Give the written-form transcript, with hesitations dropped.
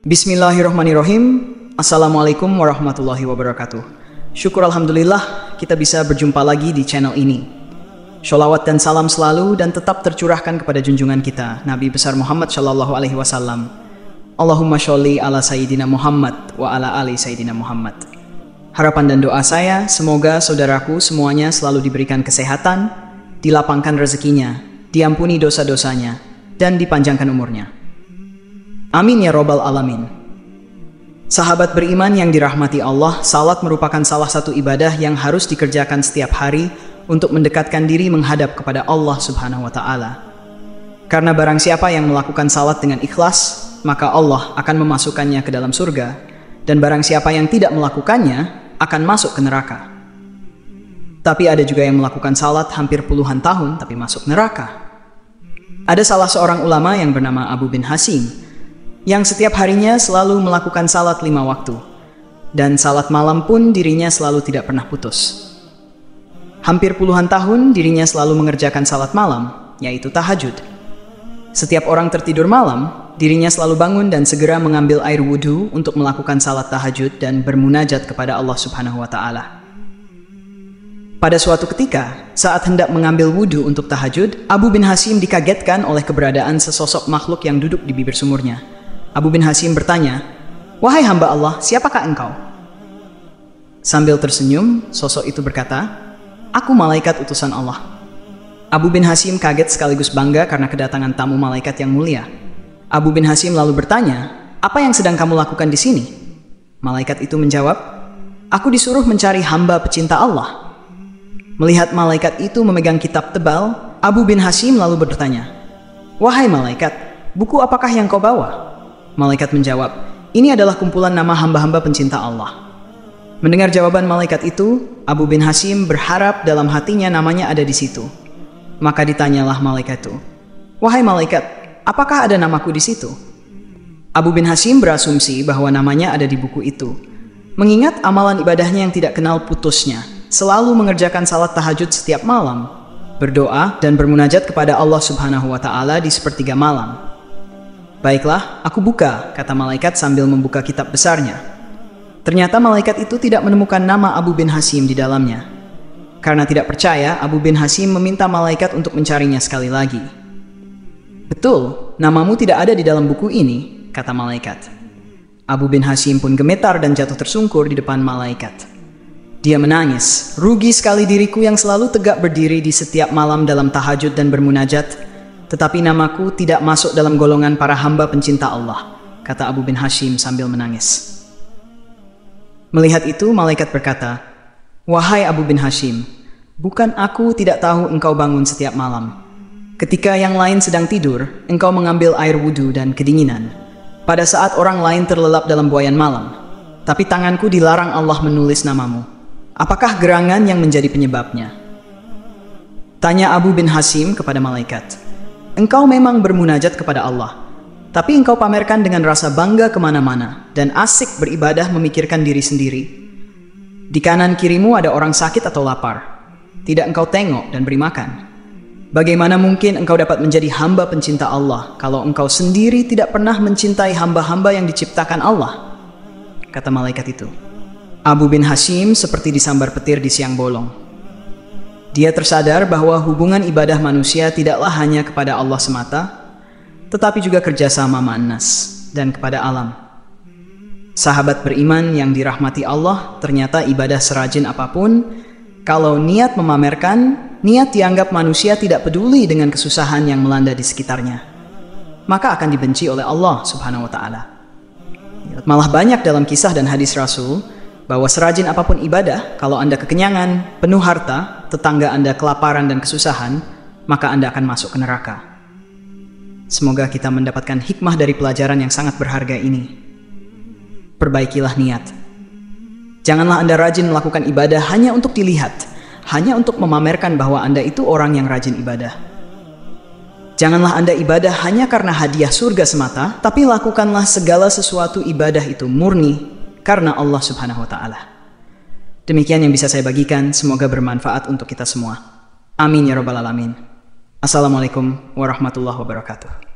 Bismillahirrahmanirrahim. Assalamualaikum warahmatullahi wabarakatuh. Syukur alhamdulillah kita bisa berjumpa lagi di channel ini. Sholawat dan salam selalu dan tetap tercurahkan kepada junjungan kita, Nabi besar Muhammad Shallallahu Alaihi Wasallam. Allahumma sholli ala Sayyidina Muhammad wa ala ali Sayyidina Muhammad. Harapan dan doa saya, semoga saudaraku semuanya selalu diberikan kesehatan, dilapangkan rezekinya, diampuni dosa-dosanya, dan dipanjangkan umurnya. Amin ya robbal alamin. Sahabat beriman yang dirahmati Allah, salat merupakan salah satu ibadah yang harus dikerjakan setiap hari untuk mendekatkan diri menghadap kepada Allah Subhanahu wa Ta'ala. Karena barang siapa yang melakukan salat dengan ikhlas, maka Allah akan memasukkannya ke dalam surga, dan barang siapa yang tidak melakukannya akan masuk ke neraka. Tapi ada juga yang melakukan salat hampir puluhan tahun tapi masuk neraka. Ada salah seorang ulama yang bernama Abu bin Hasim yang setiap harinya selalu melakukan salat 5 waktu, dan salat malam pun dirinya selalu tidak pernah putus. Hampir puluhan tahun dirinya selalu mengerjakan salat malam, yaitu tahajud. Setiap orang tertidur malam, dirinya selalu bangun dan segera mengambil air wudhu untuk melakukan salat tahajud dan bermunajat kepada Allah Subhanahu wa Ta'ala. Pada suatu ketika, saat hendak mengambil wudhu untuk tahajud, Abu bin Hasim dikagetkan oleh keberadaan sesosok makhluk yang duduk di bibir sumurnya. Abu bin Hasim bertanya, "Wahai hamba Allah, siapakah engkau?" Sambil tersenyum, sosok itu berkata, "Aku malaikat utusan Allah." Abu bin Hasim kaget sekaligus bangga karena kedatangan tamu malaikat yang mulia. Abu bin Hasim lalu bertanya, "Apa yang sedang kamu lakukan di sini?" Malaikat itu menjawab, "Aku disuruh mencari hamba pecinta Allah." Melihat malaikat itu memegang kitab tebal, Abu bin Hasim lalu bertanya, "Wahai malaikat, buku apakah yang kau bawa?" Malaikat menjawab, "Ini adalah kumpulan nama hamba-hamba pencinta Allah." Mendengar jawaban malaikat itu, Abu bin Hasim berharap dalam hatinya namanya ada di situ. Maka ditanyalah malaikat itu, "Wahai malaikat, apakah ada namaku di situ?" Abu bin Hasim berasumsi bahwa namanya ada di buku itu. Mengingat amalan ibadahnya yang tidak kenal putusnya, selalu mengerjakan salat tahajud setiap malam, berdoa dan bermunajat kepada Allah Subhanahu wa Ta'ala di sepertiga malam. "Baiklah, aku buka," kata malaikat sambil membuka kitab besarnya. Ternyata malaikat itu tidak menemukan nama Abu bin Hasim di dalamnya. Karena tidak percaya, Abu bin Hasim meminta malaikat untuk mencarinya sekali lagi. "Betul, namamu tidak ada di dalam buku ini," kata malaikat. Abu bin Hasim pun gemetar dan jatuh tersungkur di depan malaikat. Dia menangis, "Rugi sekali diriku yang selalu tegak berdiri di setiap malam dalam tahajud dan bermunajat, tetapi namaku tidak masuk dalam golongan para hamba pencinta Allah," kata Abu bin Hasim sambil menangis. Melihat itu, malaikat berkata, "Wahai Abu bin Hasim, bukan aku tidak tahu engkau bangun setiap malam. Ketika yang lain sedang tidur, engkau mengambil air wudhu dan kedinginan. Pada saat orang lain terlelap dalam buayan malam, tapi tanganku dilarang Allah menulis namamu. Apakah gerangan yang menjadi penyebabnya?" Tanya Abu bin Hasim kepada malaikat, "Engkau memang bermunajat kepada Allah, tapi engkau pamerkan dengan rasa bangga kemana-mana dan asik beribadah memikirkan diri sendiri. Di kanan kirimu ada orang sakit atau lapar, tidak engkau tengok dan beri makan. Bagaimana mungkin engkau dapat menjadi hamba pencinta Allah kalau engkau sendiri tidak pernah mencintai hamba-hamba yang diciptakan Allah?" Kata malaikat itu. Abu bin Hasim seperti disambar petir di siang bolong. Dia tersadar bahwa hubungan ibadah manusia tidaklah hanya kepada Allah semata, tetapi juga kerjasama ma'annas dan kepada alam. Sahabat beriman yang dirahmati Allah, ternyata ibadah serajin apapun, kalau niat memamerkan, niat dianggap manusia tidak peduli dengan kesusahan yang melanda di sekitarnya, maka akan dibenci oleh Allah Subhanahu wa Ta'ala. Malah banyak dalam kisah dan hadis Rasul bahwa serajin apapun ibadah, kalau Anda kekenyangan, penuh harta, tetangga Anda kelaparan dan kesusahan, maka Anda akan masuk ke neraka. Semoga kita mendapatkan hikmah dari pelajaran yang sangat berharga ini. Perbaikilah niat. Janganlah Anda rajin melakukan ibadah hanya untuk dilihat, hanya untuk memamerkan bahwa Anda itu orang yang rajin ibadah. Janganlah Anda ibadah hanya karena hadiah surga semata, tapi lakukanlah segala sesuatu ibadah itu murni karena Allah Subhanahu wa Ta'ala. Demikian yang bisa saya bagikan, semoga bermanfaat untuk kita semua. Amin ya robbal alamin. Assalamualaikum warahmatullahi wabarakatuh.